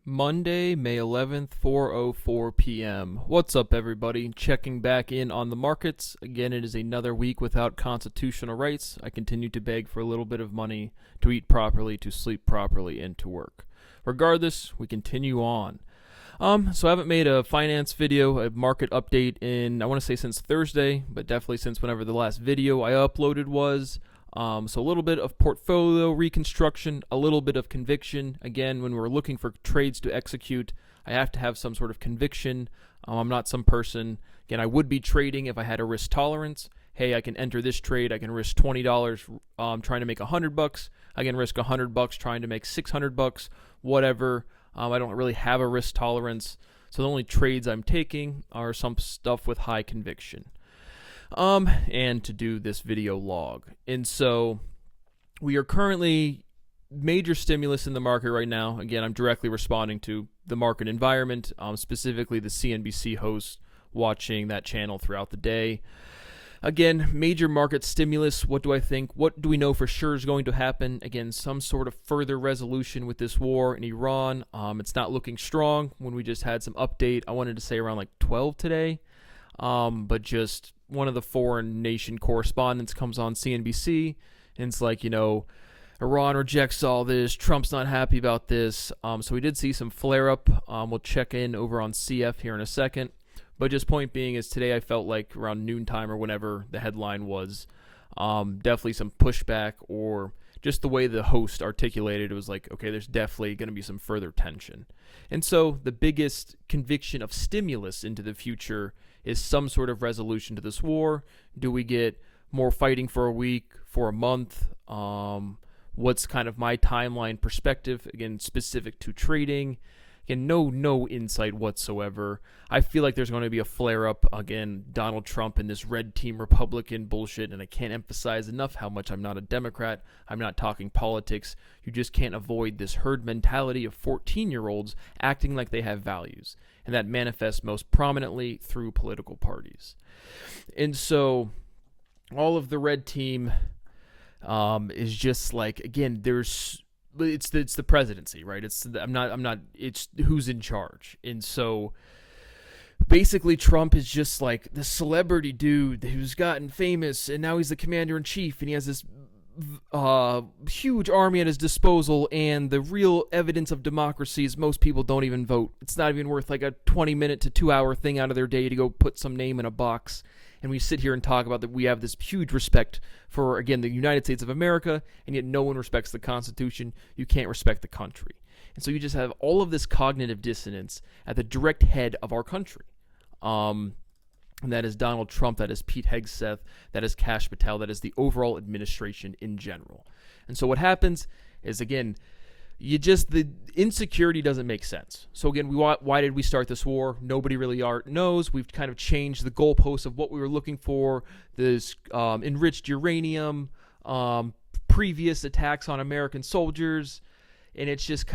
Monday, May 11th, 4:04 p.m. What's up, everybody? Checking back in on the markets. Again, it is another week without constitutional rights. I continue to beg for a little bit of money to eat properly, to sleep properly, and to work. Regardless, we continue on. So I haven't made a finance video, a market update in, I want to say since Thursday, but definitely since whenever the last video I uploaded was. So a little bit of portfolio reconstruction, a little bit of conviction. Again, when we're looking for trades to execute, I have to have some sort of conviction. I'm not some person. Again, I would be trading if I had a risk tolerance. Hey, I can enter this trade. I can risk $20 trying to make $100. I can risk $100 trying to make $600. Whatever. I don't really have a risk tolerance. So the only trades I'm taking are some stuff with high conviction. And to do this video log. And so we are currently major stimulus in the market right now. Again, I'm directly responding to the market environment, specifically the CNBC host watching that channel throughout the day. Again, major market stimulus. What do I think? What do we know for sure is going to happen? Again, some sort of further resolution with this war in Iran. It's not looking strong. When we just had some update, I wanted to say around like 12 today. But just one of the foreign nation correspondents comes on CNBC and it's like, Iran rejects all this. Trump's not happy about this. So we did see some flare up. We'll check in over on CF here in a second. But just point being is today I felt like around noontime or whenever the headline was, definitely some pushback, or just the way the host articulated it was like, okay, there's definitely going to be some further tension. And so the biggest conviction of stimulus into the future is some sort of resolution to this war. Do we get more fighting for a week, for a month? What's kind of my timeline perspective, again, specific to trading? Again, no insight whatsoever. I feel like there's going to be a flare-up. Again, Donald Trump and this red team Republican bullshit, and I can't emphasize enough how much I'm not a Democrat. I'm not talking politics. You just can't avoid this herd mentality of 14-year-olds acting like they have values, and that manifests most prominently through political parties. And so all of the red team is just like, again, it's the presidency, right? It's who's in charge. And so basically Trump is just like the celebrity dude who's gotten famous, and now he's the commander in chief, and he has this huge army at his disposal, and the real evidence of democracy is most people don't even vote. It's not even worth like a 20-minute to 2-hour thing out of their day to go put some name in a box. And we sit here and talk about that we have this huge respect for, again, the United States of America, and yet no one respects the Constitution. You can't respect the country. And so you just have all of this cognitive dissonance at the direct head of our country. And that is Donald Trump, that is Pete Hegseth, that is Kash Patel, that is the overall administration in general. And so what happens is, again, the insecurity doesn't make sense. So again, why did we start this war? Nobody really knows. We've kind of changed the goalposts of what we were looking for. This enriched uranium, previous attacks on American soldiers, and it's just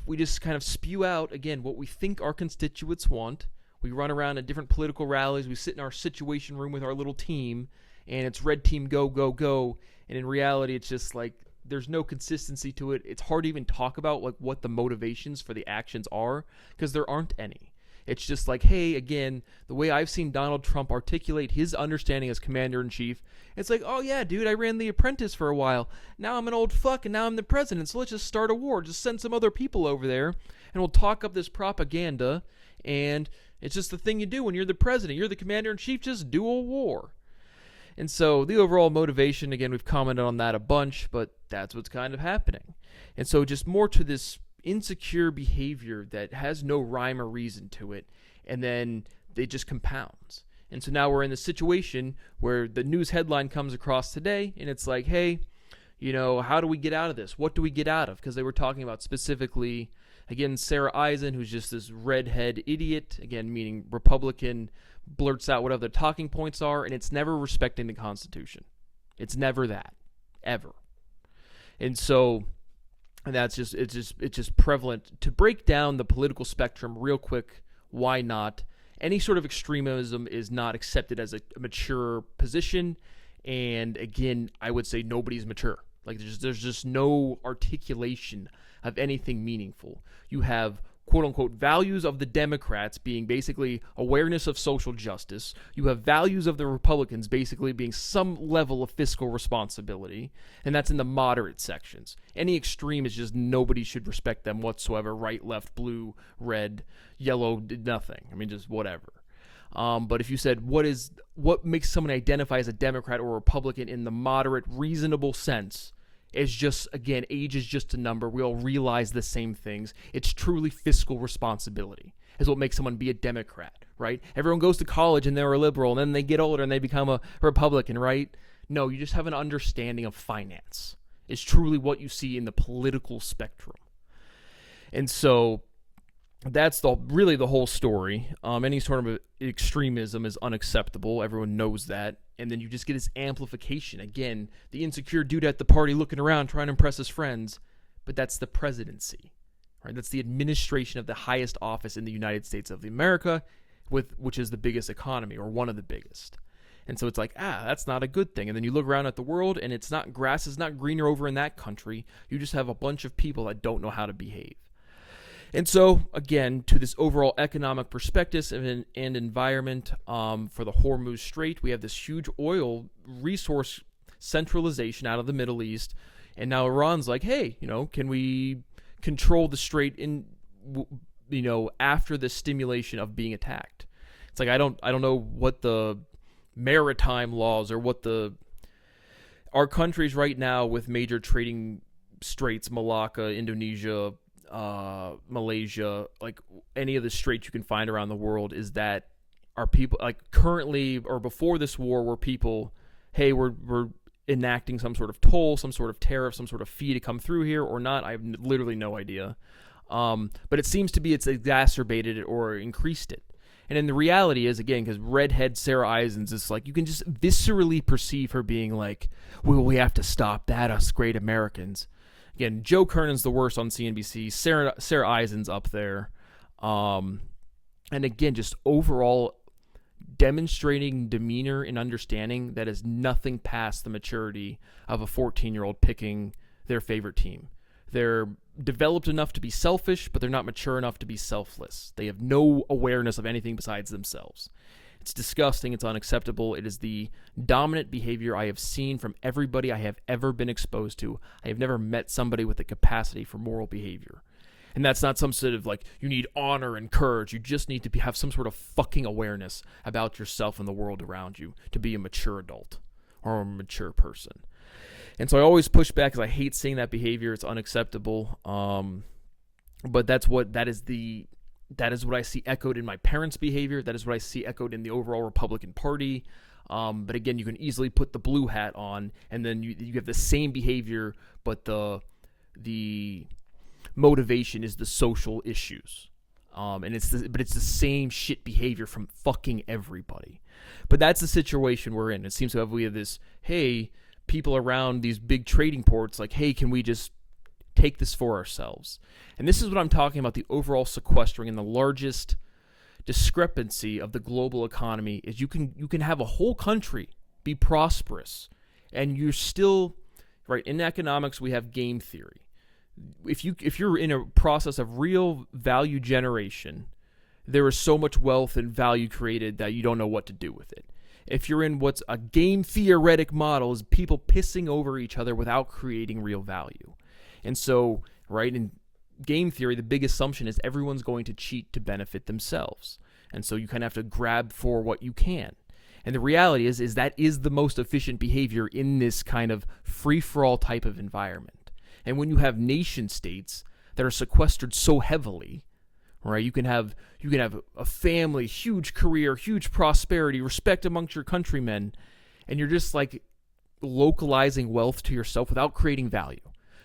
we just kind of spew out, again, what we think our constituents want. We run around at different political rallies. We sit in our situation room with our little team, and it's red team go, go, go. And in reality, it's just like, there's no consistency to it. It's hard to even talk about like what the motivations for the actions are, because there aren't any. It's just like, hey, again, the way I've seen Donald Trump articulate his understanding as commander-in-chief, it's like, oh yeah, dude, I ran The Apprentice for a while. Now I'm an old fuck, and now I'm the president, so let's just start a war. Just send some other people over there, and we'll talk up this propaganda, and it's just the thing you do when you're the president. You're the commander-in-chief, just do a war. And so the overall motivation, again, we've commented on that a bunch, but that's what's kind of happening. And so just more to this insecure behavior that has no rhyme or reason to it, and then it just compounds. And so now we're in the situation where the news headline comes across today, and it's like, hey, how do we get out of this? What do we get out of? Because they were talking about specifically, again, Sarah Eisen, who's just this redhead idiot, again, meaning Republican, blurts out whatever the talking points are, and it's never respecting the Constitution. It's never that, ever. And so, it's just prevalent. To break down the political spectrum real quick, why not? Any sort of extremism is not accepted as a mature position, and again, I would say nobody's mature. Like there's just no articulation of anything meaningful. You have quote-unquote values of the Democrats being basically awareness of social justice. You have values of the Republicans basically being some level of fiscal responsibility, and that's in the moderate sections. Any extreme is just nobody should respect them whatsoever. Right, left, blue, red, yellow, nothing. I mean, just whatever. But if you said what makes someone identify as a Democrat or Republican in the moderate, reasonable sense, is just, again, age is just a number. We all realize the same things. It's truly fiscal responsibility is what makes someone be a Democrat, right? Everyone goes to college and they're a liberal, and then they get older and they become a Republican, right? No, you just have an understanding of finance. It's truly what you see in the political spectrum. And so that's really the whole story. Any sort of extremism is unacceptable. Everyone knows that. And then you just get this amplification. Again, the insecure dude at the party looking around trying to impress his friends. But that's the presidency, right? That's the administration of the highest office in the United States of America, which is the biggest economy, or one of the biggest. And so it's like, that's not a good thing. And then you look around at the world, and grass is not greener over in that country. You just have a bunch of people that don't know how to behave. And so, again, to this overall economic perspective and environment for the Hormuz Strait, we have this huge oil resource centralization out of the Middle East. And now Iran's like, hey, can we control the strait after the stimulation of being attacked? It's like, I don't know what the maritime laws or what our countries right now with major trading straits, Malacca, Indonesia, Malaysia, like any of the straits you can find around the world, is that are people like currently or before this war were people, hey, we're enacting some sort of toll, some sort of tariff, some sort of fee to come through here or not? I have literally no idea. But it seems to be it's exacerbated it or increased it. And then the reality is, again, because redhead Sarah Eisens is like, you can just viscerally perceive her being like, well, we have to stop that, us great Americans. Again, Joe Kernan's the worst on CNBC. Sarah Eisen's up there. And again, just overall demonstrating demeanor and understanding that is nothing past the maturity of a 14-year-old picking their favorite team. They're developed enough to be selfish, but they're not mature enough to be selfless. They have no awareness of anything besides themselves. It's disgusting. It's unacceptable. It is the dominant behavior I have seen from everybody I have ever been exposed to. I have never met somebody with the capacity for moral behavior. And that's not some sort of like, you need honor and courage. You just need to have some sort of fucking awareness about yourself and the world around you to be a mature adult or a mature person. And so I always push back because I hate seeing that behavior. It's unacceptable. But that is what I see echoed in my parents' behavior. That is what I see echoed in the overall Republican Party. But again, you can easily put the blue hat on, and then you have the same behavior, but the motivation is the social issues. And it's the same shit behavior from fucking everybody. But that's the situation we're in. It seems to we have this, hey, people around these big trading ports, like, hey, can we just take this for ourselves? And this is what I'm talking about, the overall sequestering and the largest discrepancy of the global economy is you can have a whole country be prosperous and you're still, right, in economics we have game theory. If you're in a process of real value generation, there is so much wealth and value created that you don't know what to do with it. If you're in what's a game theoretic model, is people pissing over each other without creating real value. And so, right, in game theory, the big assumption is everyone's going to cheat to benefit themselves. And so you kind of have to grab for what you can. And the reality is that is the most efficient behavior in this kind of free-for-all type of environment. And when you have nation states that are sequestered so heavily, right, you can have a family, huge career, huge prosperity, respect amongst your countrymen, and you're just like localizing wealth to yourself without creating value.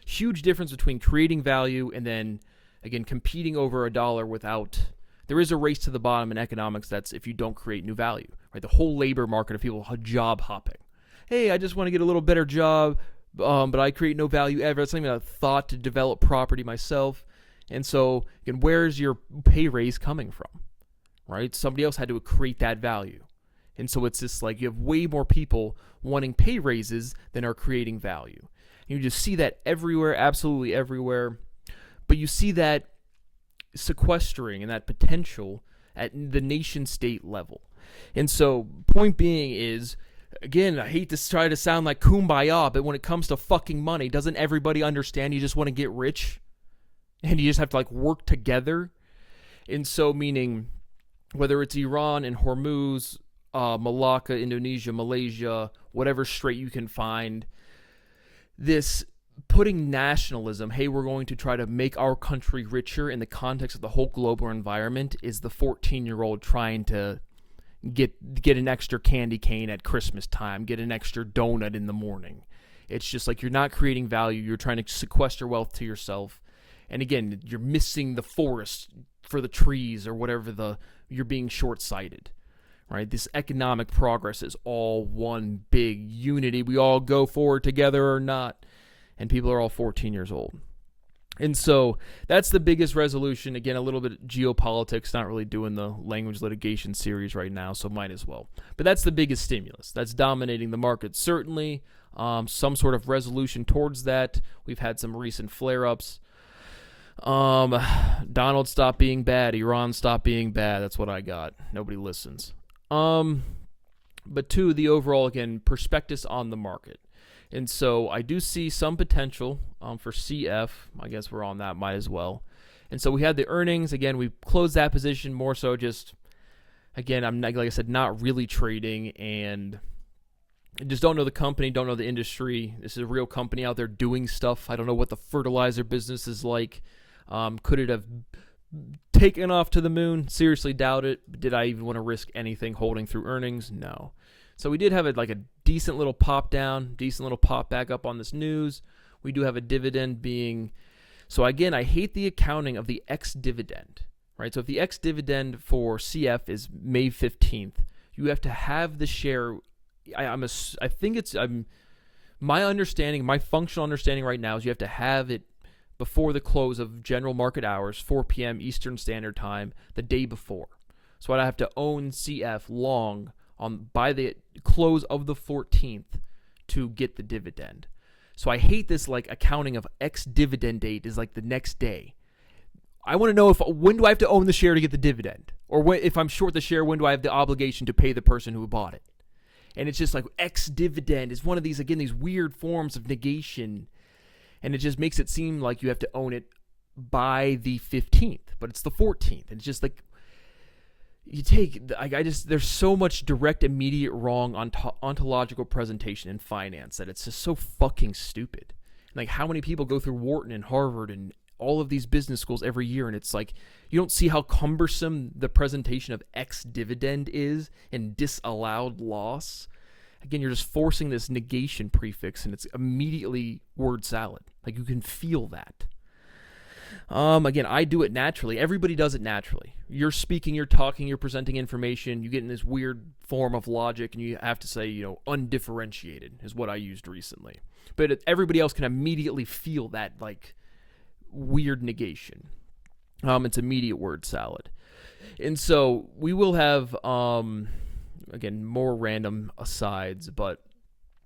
Huge difference between creating value and then, again, competing over a dollar without... There is a race to the bottom in economics that's if you don't create new value, right? The whole labor market of people job hopping. Hey, I just want to get a little better job, but I create no value ever. It's not even a thought to develop property myself. And so, again, where's your pay raise coming from, right? Somebody else had to create that value. And so it's just like you have way more people wanting pay raises than are creating value. You just see that everywhere, absolutely everywhere. But you see that sequestering and that potential at the nation state level. And so, point being is, again, I hate to try to sound like kumbaya, but when it comes to fucking money, doesn't everybody understand you just want to get rich? And you just have to like work together? And so, meaning, whether it's Iran and Hormuz, Malacca, Indonesia, Malaysia, whatever strait you can find, this putting nationalism, hey, we're going to try to make our country richer in the context of the whole global environment, is the 14-year-old trying to get an extra candy cane at Christmas time, get an extra donut in the morning. It's just like you're not creating value. You're trying to sequester wealth to yourself. And again, you're missing the forest for the trees or whatever you're being short-sighted. Right? This economic progress is all one big unity. We all go forward together or not. And people are all 14 years old. And so that's the biggest resolution. Again, a little bit of geopolitics, not really doing the language litigation series right now, so might as well. But that's the biggest stimulus. That's dominating the market. Certainly some sort of resolution towards that. We've had some recent flare-ups. Donald stopped being bad. Iran stopped being bad. That's what I got. Nobody listens. But two, the overall, again, prospectus on the market. And so I do see some potential for CF. I guess we're on that, might as well. And so we had the earnings. Again, we closed that position more so just, again, I'm not, like I said, not really trading and just don't know the company, don't know the industry. This is a real company out there doing stuff. I don't know what the fertilizer business is like. Could it have taken off to the moon? Seriously doubt it. Did I even want to risk anything holding through earnings? No. So we did have a decent little pop down, decent little pop back up on this news. We do have a dividend being... So again, I hate the accounting of the ex-dividend, right? So if the ex-dividend for CF is May 15th, you have to have the share... my understanding, my functional understanding right now is you have to have it before the close of general market hours, 4 p.m. Eastern Standard Time, the day before. So I'd have to own CF long by the close of the 14th to get the dividend. So I hate this like accounting of ex-dividend date is like the next day. I want to know when do I have to own the share to get the dividend? Or if I'm short the share, when do I have the obligation to pay the person who bought it? And it's just like ex-dividend is one of these, again, these weird forms of negation. And it just makes it seem like you have to own it by the 15th. But it's the 14th. And it's just like, there's so much direct, immediate wrong ontological presentation in finance that it's just so fucking stupid. Like, how many people go through Wharton and Harvard and all of these business schools every year, and it's like, you don't see how cumbersome the presentation of ex-dividend is and disallowed loss. Again, you're just forcing this negation prefix, and it's immediately word salad. Like, you can feel that. Again, I do it naturally. Everybody does it naturally. You're speaking, you're talking, you're presenting information. You get in this weird form of logic, and you have to say, undifferentiated is what I used recently. But everybody else can immediately feel that, like, weird negation. It's immediate word salad. And so we will have, again, more random asides, but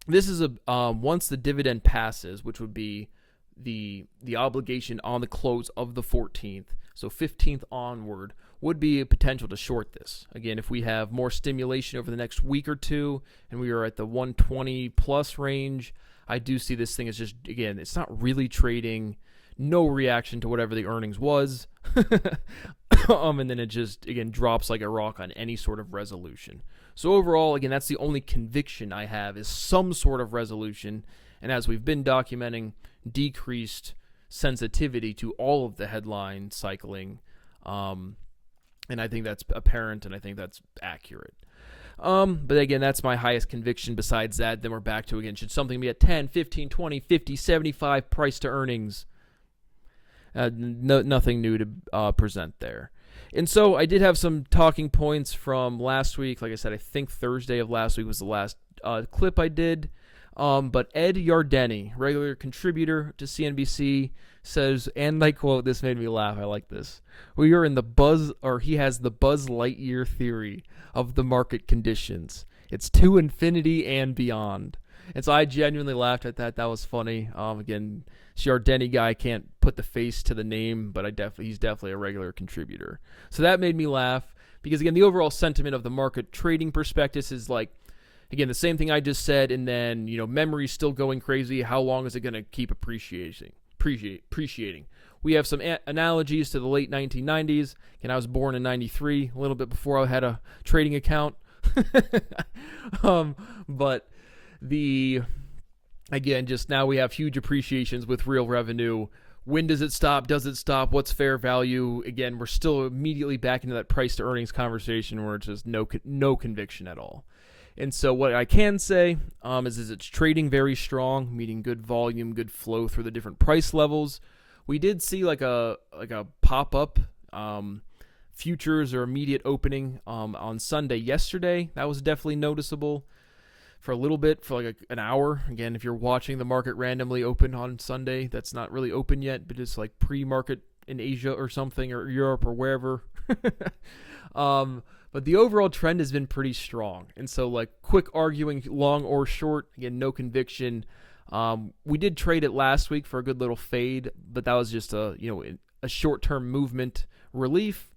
this is once the dividend passes, which would be the obligation on the close of the 14th, so 15th onward, would be a potential to short this. Again, if we have more stimulation over the next week or two, and we are at the 120 plus range, I do see this thing as just, again, it's not really trading, no reaction to whatever the earnings was, and then it just, again, drops like a rock on any sort of resolution. So overall, again, that's the only conviction I have is some sort of resolution, and as we've been documenting, decreased sensitivity to all of the headline cycling, and I think that's apparent, and I think that's accurate. But again, that's my highest conviction. Besides that, then we're back to, again, should something be at 10, 15, 20, 50, 75 price to earnings? Nothing new to present there. And so I did have some talking points from last week. Like I said, I think Thursday of last week was the last clip I did. But Ed Yardeni, regular contributor to CNBC, says, and I quote, this made me laugh, I like this, he has the Buzz Lightyear theory of the market conditions. It's to infinity and beyond. And so I genuinely laughed at that. That was funny. Again, Giardini guy can't put the face to the name, but he's definitely a regular contributor. So that made me laugh because, again, the overall sentiment of the market trading prospectus is like, again, the same thing I just said, and then, memory's still going crazy. How long is it going to keep appreciating? We have some analogies to the late 1990s. And I was born in 93, a little bit before I had a trading account. But just now we have huge appreciations with real revenue. When does it stop? Does it stop? What's fair value? Again, we're still immediately back into that price to earnings conversation where it's just no conviction at all. And so what I can say is it's trading very strong, meaning good volume, good flow through the different price levels. We did see like a pop-up futures or immediate opening on Sunday yesterday. That was definitely noticeable for a little bit, for like an hour. Again, if you're watching the market randomly open on Sunday, that's not really open yet, but it's like pre-market in Asia or something, or Europe or wherever. But the overall trend has been pretty strong. And so like quick arguing long or short, again, no conviction. We did trade it last week for a good little fade, but that was just a short-term movement relief.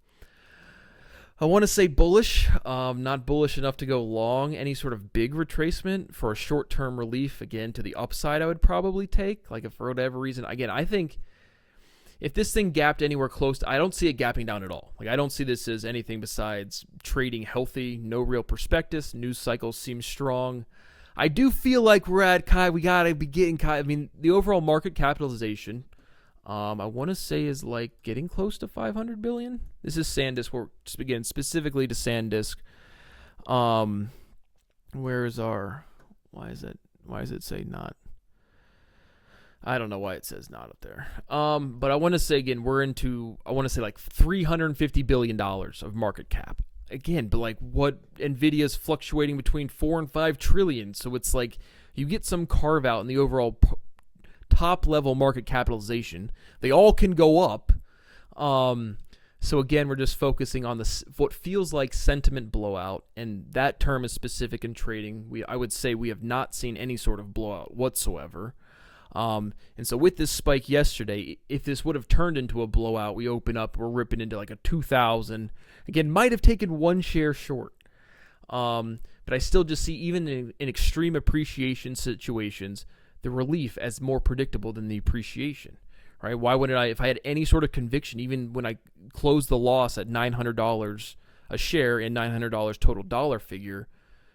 I want to say bullish, not bullish enough to go long. Any sort of big retracement for a short-term relief, again, to the upside I would probably take. Like if for whatever reason, again, I think if this thing gapped anywhere close to, I don't see it gapping down at all. Like I don't see this as anything besides trading healthy, no real prospectus. News cycles seem strong. I do feel like we got to be getting, the overall market capitalization, I want to say is like getting close to 500 billion. This is SanDisk. We're again specifically to SanDisk. Why does it say not? I don't know why it says not up there. But I want to say again, I want to say like $350 billion of market cap. Again, but like what Nvidia's fluctuating between 4 and 5 trillion. So it's like you get some carve out in the overall top level market capitalization. They all can go up. So again, we're just focusing on what feels like sentiment blowout, and that term is specific in trading. I would say we have not seen any sort of blowout whatsoever. And so with this spike yesterday, if this would have turned into a blowout, we're ripping into like a 2,000. Again, might have taken one share short. But I still just see, even in extreme appreciation situations, the relief as more predictable than the appreciation. Right? Why wouldn't if I had any sort of conviction, even when I closed the loss at $900 a share and $900 total dollar figure,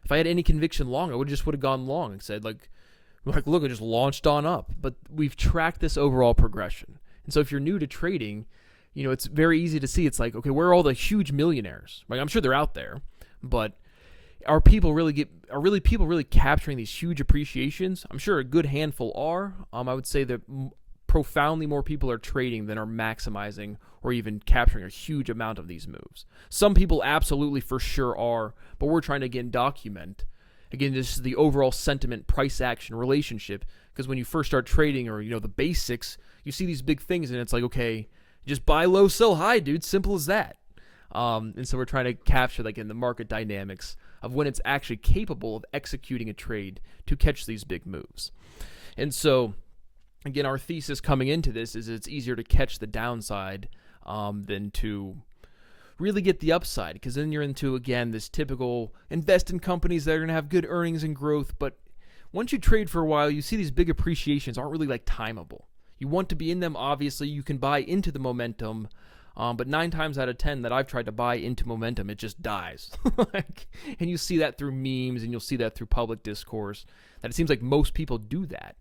if I had any conviction long, I would have gone long and said look, it just launched on up. But we've tracked this overall progression. And so if you're new to trading, it's very easy to see. It's like, okay, where are all the huge millionaires? Like, I'm sure they're out there, but are people really capturing these huge appreciations? I'm sure a good handful are. I would say that profoundly more people are trading than are maximizing or even capturing a huge amount of these moves. Some people absolutely for sure are, but we're trying to again document. Again, this is the overall sentiment price action relationship, because when you first start trading, or the basics, you see these big things and it's like, okay, just buy low, sell high, dude. Simple as that. And so we're trying to capture in the market dynamics of when it's actually capable of executing a trade to catch these big moves. And so again, our thesis coming into this is it's easier to catch the downside than to really get the upside, because then you're into, again, this typical invest in companies that are going to have good earnings and growth, but once you trade for a while, you see these big appreciations aren't really timeable. You want to be in them, obviously. You can buy into the momentum, but 9 times out of 10 that I've tried to buy into momentum, it just dies. And you see that through memes, and you'll see that through public discourse, that it seems like most people do that.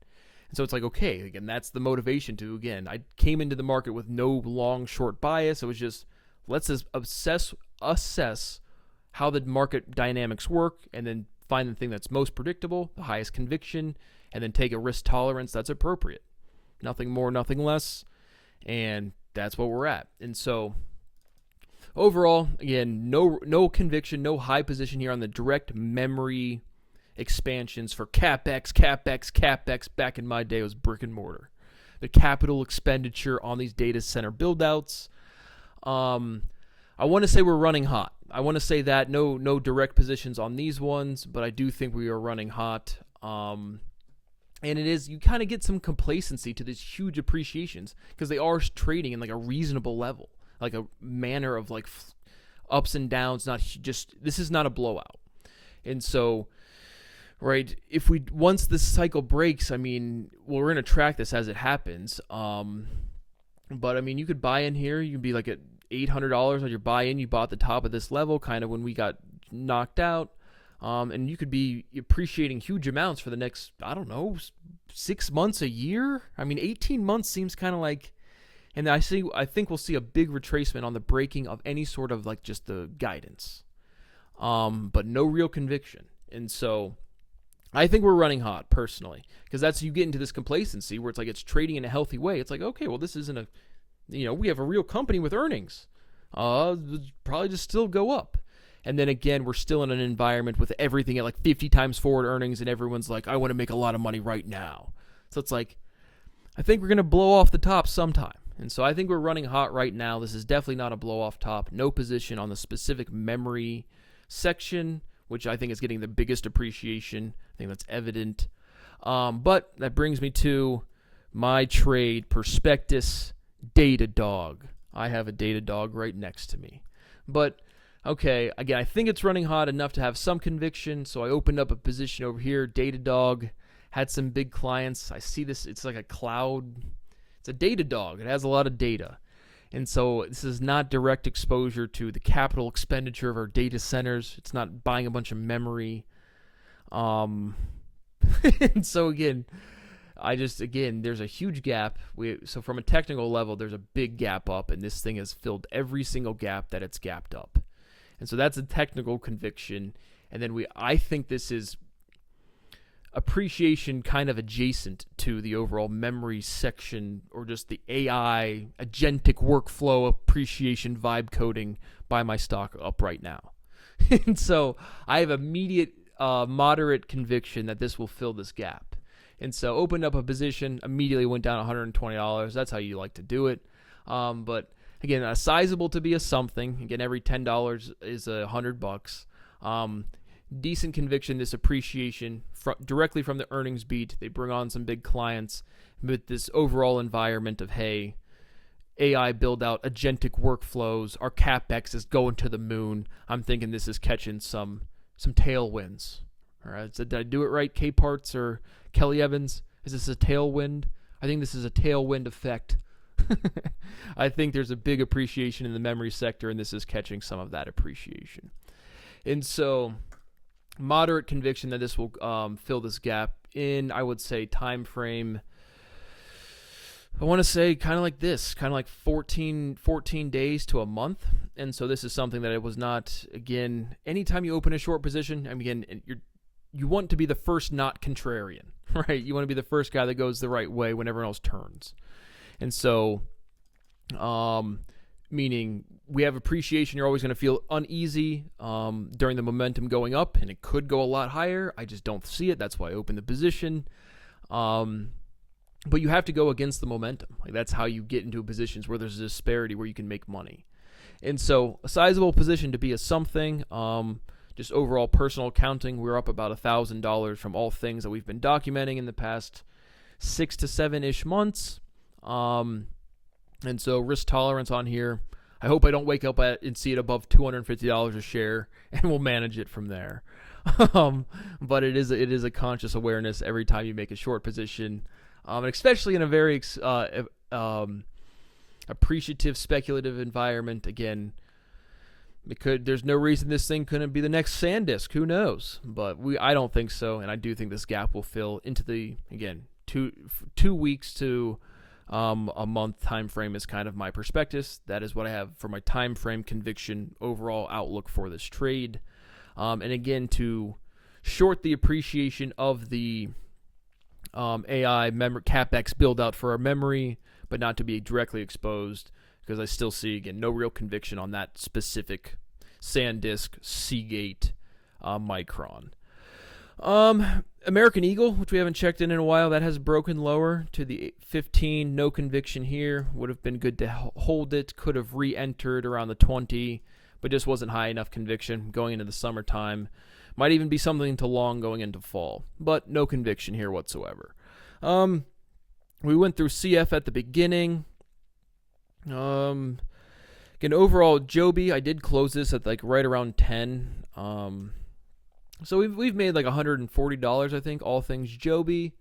And so it's like, okay, again, that's the motivation to, again, I came into the market with no long short bias. It was just, let's assess how the market dynamics work, and then find the thing that's most predictable, the highest conviction, and then take a risk tolerance that's appropriate. Nothing more, nothing less, and that's what we're at. And so overall, again, no conviction, no high position here on the direct memory expansions for CapEx. Back in my day, it was brick and mortar. The capital expenditure on these data center build-outs. I want to say we're running hot. I want to say that no direct positions on these ones, but I do think we are running hot. And it is, you kind of get some complacency to these huge appreciations because they are trading in like a reasonable level, like a manner of like ups and downs, not just, this is not a blowout. And so, right, if we, once this cycle breaks, I mean, well, we're going to track this as it happens. But I mean, you could buy in here, you could be like at $800 on your buy-in, you bought the top of this level kind of when we got knocked out. And you could be appreciating huge amounts for the next, I don't know, 6 months, a year. I mean, 18 months seems kind of like, and I think we'll see a big retracement on the breaking of any sort of like just the guidance, but no real conviction. And so I think we're running hot personally, because that's, you get into this complacency where it's like it's trading in a healthy way. It's like, okay, well, this isn't a, we have a real company with earnings. Probably just still go up. And then again, we're still in an environment with everything at like 50 times forward earnings, and everyone's like, I want to make a lot of money right now. So it's like, I think we're going to blow off the top sometime. And so I think we're running hot right now. This is definitely not a blow off top. No position on the specific memory section, which I think is getting the biggest appreciation. I think that's evident. But that brings me to my trade prospectus Datadog. I have a Datadog right next to me. But okay, again, I think it's running hot enough to have some conviction, so I opened up a position over here. Datadog had some big clients. I see this, it's like a cloud. It's a Datadog. It has a lot of data. And so this is not direct exposure to the capital expenditure of our data centers. It's not buying a bunch of memory. And so again, there's a huge gap. So from a technical level, there's a big gap up, and this thing has filled every single gap that it's gapped up. And so that's a technical conviction. And then I think this is appreciation kind of adjacent to the overall memory section, or just the AI agentic workflow appreciation vibe coding by my stock up right now. And so I have immediate moderate conviction that this will fill this gap. And so opened up a position, immediately went down $120. That's how you like to do it. But again, a sizable to be a something. Again, every $10 is $100. Decent conviction, this appreciation directly from the earnings beat. They bring on some big clients with this overall environment of, hey, AI build out agentic workflows. Our CapEx is going to the moon. I'm thinking this is catching some tailwinds. All right, so did I do it right, K-Parts or Kelly Evans? Is this a tailwind? I think this is a tailwind effect. I think there's a big appreciation in the memory sector, and this is catching some of that appreciation. And so moderate conviction that this will fill this gap in, I would say, time frame. I want to say kind of like this, kind of like 14 days to a month. And so this is something that it was not, again, anytime you open a short position, I mean, again, you want to be the first not contrarian, right? You want to be the first guy that goes the right way when everyone else turns. And so, meaning we have appreciation, you're always going to feel uneasy during the momentum going up, and it could go a lot higher. I just don't see it. That's why I opened the position. But you have to go against the momentum. Like, that's how you get into positions where there's a disparity where you can make money. And so a sizable position to be a something. Just overall personal accounting, we're up about $1,000 from all things that we've been documenting in the past 6 to 7-ish months. And so risk tolerance on here, I hope I don't wake up and see it above $250 a share, and we'll manage it from there. But it is a conscious awareness every time you make a short position, and especially in a very appreciative, speculative environment. Again, there's no reason this thing couldn't be the next SanDisk. Who knows? But I don't think so, and I do think this gap will fill into the, again, 2 weeks to a month time frame is kind of my prospectus. That is what I have for my time frame conviction overall outlook for this trade. And again, to short the appreciation of the AI CapEx build out for our memory, but not to be directly exposed, because I still see, again, no real conviction on that specific SanDisk, Seagate, Micron. American Eagle, which we haven't checked in a while, that has broken lower to the 15. No conviction here. Would have been good to hold it. Could have re-entered around the 20, but just wasn't high enough conviction going into the summertime. Might even be something to long going into fall, but no conviction here whatsoever. We went through CF at the beginning. Again, overall, Joby, I did close this at like right around 10. So we've made like $140, I think, all things Joby.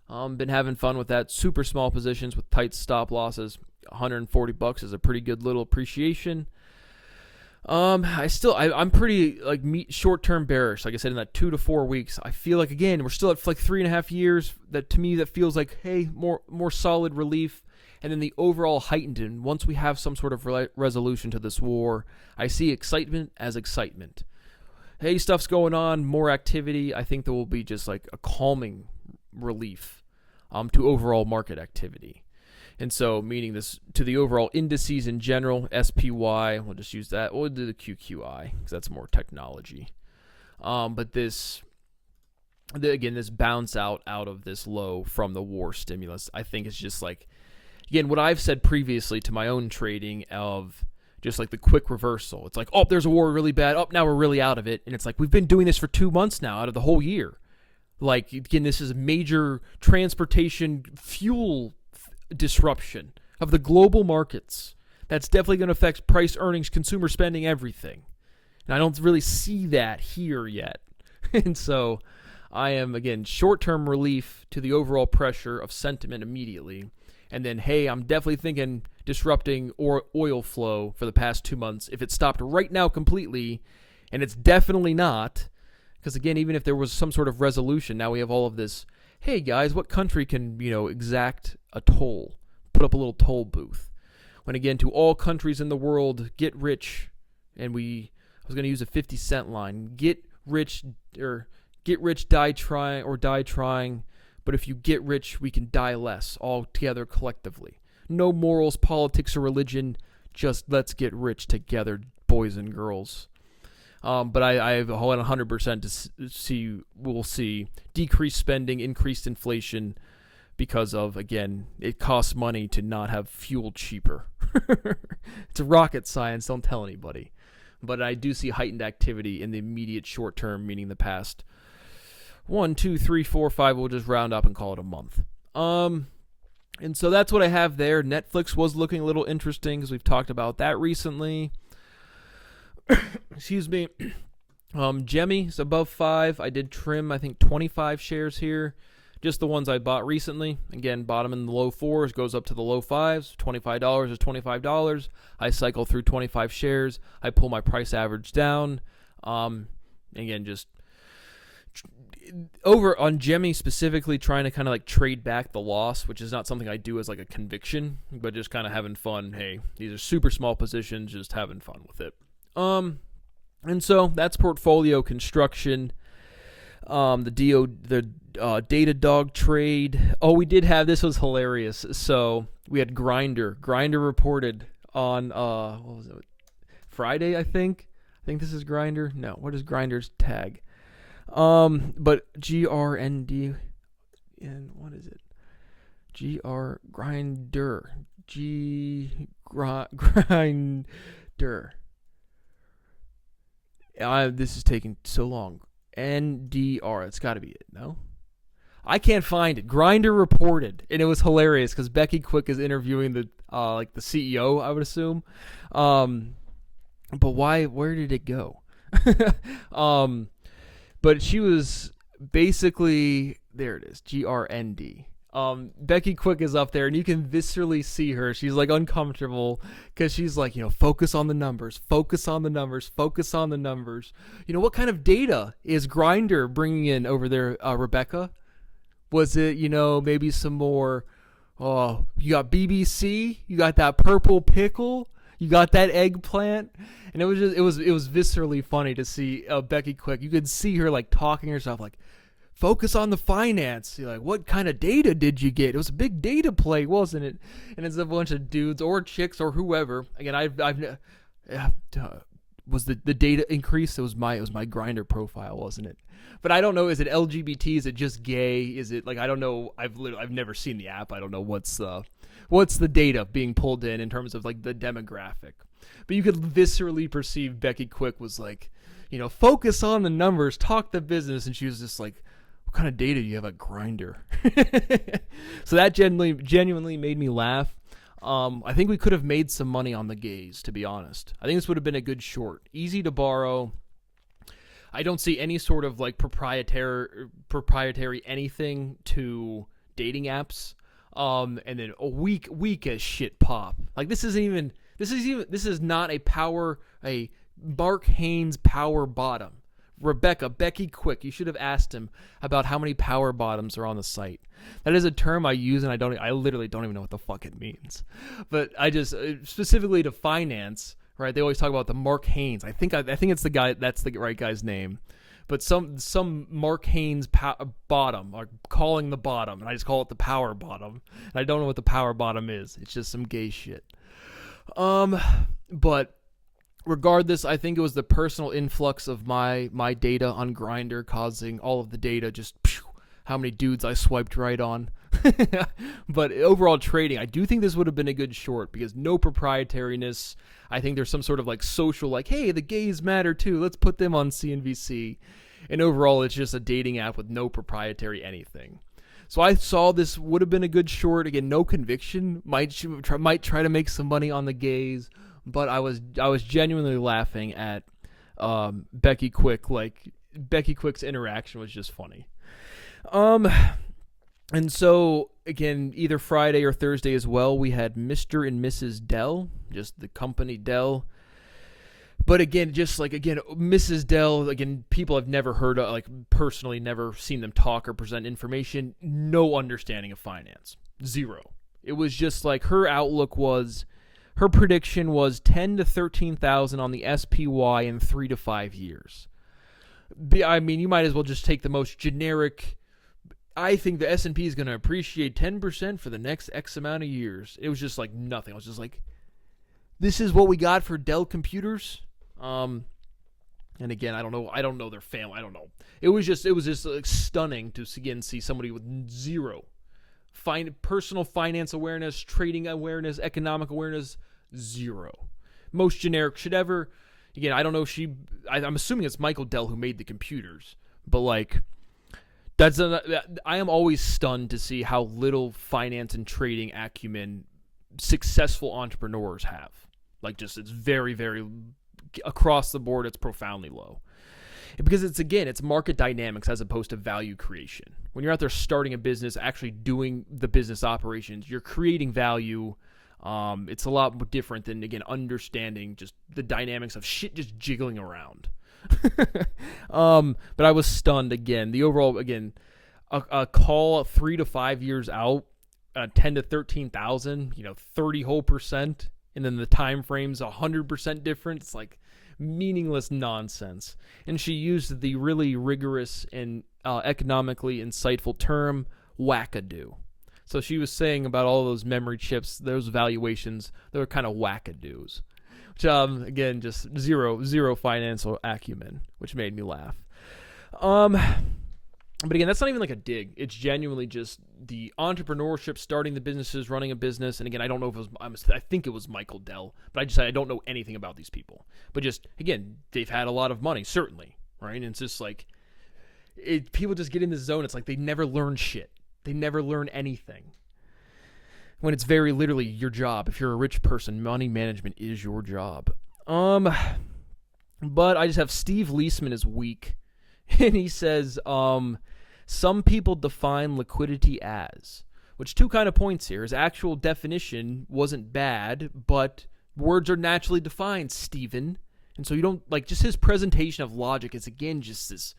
Been having fun with that. Super small positions with tight stop losses. $140 is a pretty good little appreciation. I'm pretty like short-term bearish. Like I said, in that 2 to 4 weeks, I feel like again we're still at like 3.5 years. That to me that feels like hey more solid relief. And then the overall heightened. And once we have some sort of resolution to this war, I see excitement as excitement. Hey, stuff's going on, more activity. I think there will be just like a calming relief to overall market activity. And so, meaning this to the overall indices in general, SPY, we'll just use that. We'll do the QQI because that's more technology. But this bounce out of this low from the war stimulus, I think is just like, again, what I've said previously to my own trading of just like the quick reversal. It's like, oh, there's a war really bad. Oh, now we're really out of it. And it's like, we've been doing this for 2 months now out of the whole year. Like, again, this is a major transportation fuel disruption of the global markets. That's definitely going to affect price, earnings, consumer spending, everything. And I don't really see that here yet. And so I am, again, short-term relief to the overall pressure of sentiment immediately. And then, hey, I'm definitely thinking disrupting oil flow for the past 2 months. If it stopped right now completely, and it's definitely not, because again, even if there was some sort of resolution, now we have all of this, hey guys, what country can, exact a toll, put up a little toll booth? When again, to all countries in the world, get rich, and I was going to use a 50-cent line, get rich, die trying, but if you get rich, we can die less, all together collectively. No morals, politics, or religion, just let's get rich together, boys and girls. But I have 100% we'll see decreased spending, increased inflation, because of, again, it costs money to not have fuel cheaper. It's a rocket science, don't tell anybody. But I do see heightened activity in the immediate short term, meaning the past 1, 2, 3, 4, 5, we'll just round up and call it a month. And so that's what I have there. Netflix was looking a little interesting because we've talked about that recently. Excuse me. Gemmy is above 5. I did trim, I think, 25 shares here. Just the ones I bought recently. Again, bottom in the low 4s, goes up to the low 5s. $25 is $25. I cycle through 25 shares. I pull my price average down. Again, just over on Gemmy specifically, trying to kind of like trade back the loss, which is not something I do as like a conviction, but just kind of having fun. Hey, these are super small positions, just having fun with it. And so that's portfolio construction. The Datadog trade. Oh, we did have, this was hilarious. So we had Grindr. Grindr reported on what was it? Friday, I think. I think this is Grindr. No, what is Grindr's tag? But GRND, and what is it? Grindr. Grindr. This is taking so long. NDR. It's got to be it, no? I can't find it. Grindr reported, and it was hilarious because Becky Quick is interviewing the CEO, I would assume. But why? Where did it go? But she was basically, there it is, GRND. Becky Quick is up there, and you can viscerally see her. She's like uncomfortable because she's like, focus on the numbers, focus on the numbers, focus on the numbers. What kind of data is Grindr bringing in over there, Rebecca? Was it, maybe some more, you got BBC, you got that purple pickle, you got that eggplant, and it was viscerally funny to see Becky Quick. You could see her like talking herself like, focus on the finance. You're like, what kind of data did you get? It was a big data play, wasn't it? And it's a bunch of dudes or chicks or whoever. Again, was the data increase? It was my Grindr profile, wasn't it? But I don't know. Is it LGBT? Is it just gay? Is it like, I don't know. I've never seen the app. I don't know what's the data being pulled in terms of like the demographic. But you could viscerally perceive Becky Quick was like, focus on the numbers, talk the business. And she was just like, what kind of data do you have at Grindr? So that genuinely made me laugh. I think we could have made some money on the gays, to be honest. I think this would have been a good short. Easy to borrow. I don't see any sort of like proprietary anything to dating apps. And then a weak as shit pop. Like this is not a Mark Haynes power bottom. Becky Quick, you should have asked him about how many power bottoms are on the site. That is a term I use, and I literally don't even know what the fuck it means. But I just specifically to finance, right? They always talk about the Mark Haynes. I think it's the guy. That's the right guy's name. But some Mark Haynes bottom, or calling the bottom, and I just call it the power bottom. And I don't know what the power bottom is. It's just some gay shit. But regardless, I think it was the personal influx of my data on Grindr causing all of the data just how many dudes I swiped right on. But overall trading, I do think this would have been a good short because no proprietariness. I think there's some sort of like social, like, hey, the gays matter too. Let's put them on CNBC. And overall, it's just a dating app with no proprietary anything. So I saw this would have been a good short. Again, no conviction. Might try to make some money on the gays. But I was genuinely laughing at Becky Quick. Like Becky Quick's interaction was just funny. And so again, either Friday or Thursday as well, we had Mr. and Mrs. Dell, just the company Dell. But again, Mrs. Dell, again, people I've never heard of, like personally never seen them talk or present information, no understanding of finance. Zero. It was just like her prediction was 10 to 13,000 on the SPY in 3 to 5 years. I mean, you might as well just take the most generic. I think the S&P is going to appreciate 10% for the next X amount of years. It was just like nothing. I was just like, this is what we got for Dell computers. And again, I don't know their family. I don't know. It was just like stunning to again see somebody with zero personal finance awareness, trading awareness, economic awareness, zero. Most generic shit ever. Again, I don't know if I'm assuming it's Michael Dell who made the computers, but like, I am always stunned to see how little finance and trading acumen successful entrepreneurs have. Like just, it's very, very, across the board, it's profoundly low. Because it's market dynamics as opposed to value creation. When you're out there starting a business, actually doing the business operations, you're creating value. It's a lot different than, again, understanding just the dynamics of shit just jiggling around. But I was stunned again. The overall, again, a call 3 to 5 years out, 10 to 13,000, 30 whole percent, and then the time frame's 100% different. It's like meaningless nonsense. And she used the really rigorous and economically insightful term wackadoo. So she was saying about all those memory chips, those valuations, they were kind of wackadoos. Which, again, just zero financial acumen, which made me laugh. But again, that's not even like a dig. It's genuinely just the entrepreneurship, starting the businesses, running a business. And again, I don't know if it was, I think it was Michael Dell, but I don't know anything about these people. But just, again, they've had a lot of money, certainly, right? And it's just like, people just get in this zone. It's like they never learn shit. They never learn anything. When it's very literally your job. If you're a rich person, money management is your job. But I just have Steve Leisman is weak. And he says, some people define liquidity as, which two kind of points here. His actual definition wasn't bad, but words are naturally defined, Steven. And so you don't, like, just his presentation of logic is, again, just this,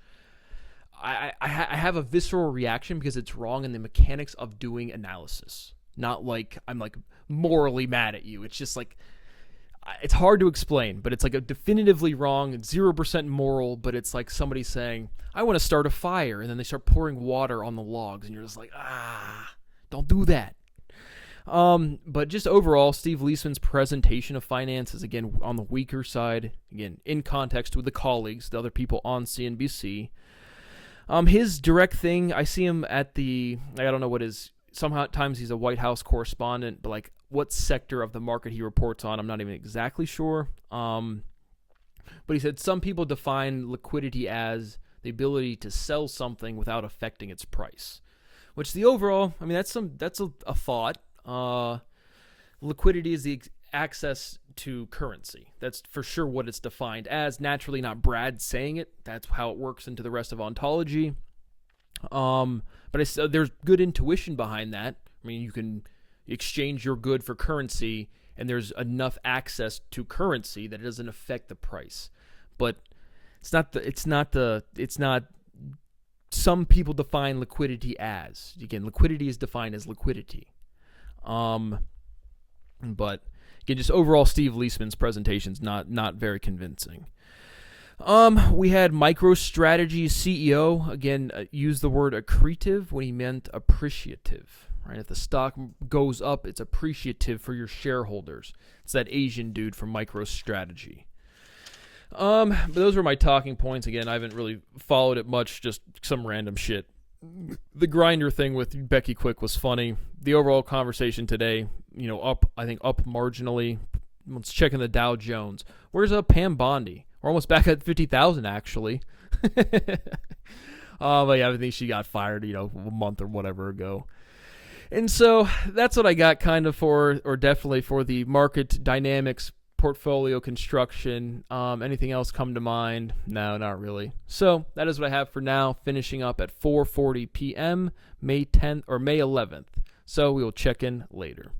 I have a visceral reaction because it's wrong in the mechanics of doing analysis. Not like I'm like morally mad at you. It's just like, it's hard to explain, but it's like a definitively wrong, 0% moral, but it's like somebody saying, I want to start a fire, and then they start pouring water on the logs, and you're just like, don't do that. But just overall, Steve Leisman's presentation of finance is, again, on the weaker side, again, in context with the colleagues, the other people on CNBC. His direct thing, I see him at I don't know what his, sometimes he's a White House correspondent, but like what sector of the market he reports on, I'm not even exactly sure. But he said some people define liquidity as the ability to sell something without affecting its price. Which the overall, I mean, that's a thought. Liquidity is the access to currency. That's for sure what it's defined as. Naturally, not Brad saying it. That's how it works into the rest of ontology. But there's good intuition behind that. I mean, you can exchange your good for currency, and there's enough access to currency that it doesn't affect the price. But it's not. Some people define liquidity as, again, liquidity is defined as liquidity. But again, just overall, Steve Leisman's presentation's not very convincing. We had MicroStrategy CEO again use the word accretive when he meant appreciative. Right? If the stock goes up, it's appreciative for your shareholders. It's that Asian dude from MicroStrategy. But those were my talking points. Again, I haven't really followed it much, just some random shit. The grinder thing with Becky Quick was funny. The overall conversation today, up marginally. Let's check in the Dow Jones. Where's Pam Bondi? We're almost back at 50,000 actually. But yeah, I think she got fired, a month or whatever ago. And so that's what I got definitely for the market dynamics, portfolio construction. Anything else come to mind? No, not really. So that is what I have for now, finishing up at 4:40 p.m. May 10th or May 11th. So we will check in later.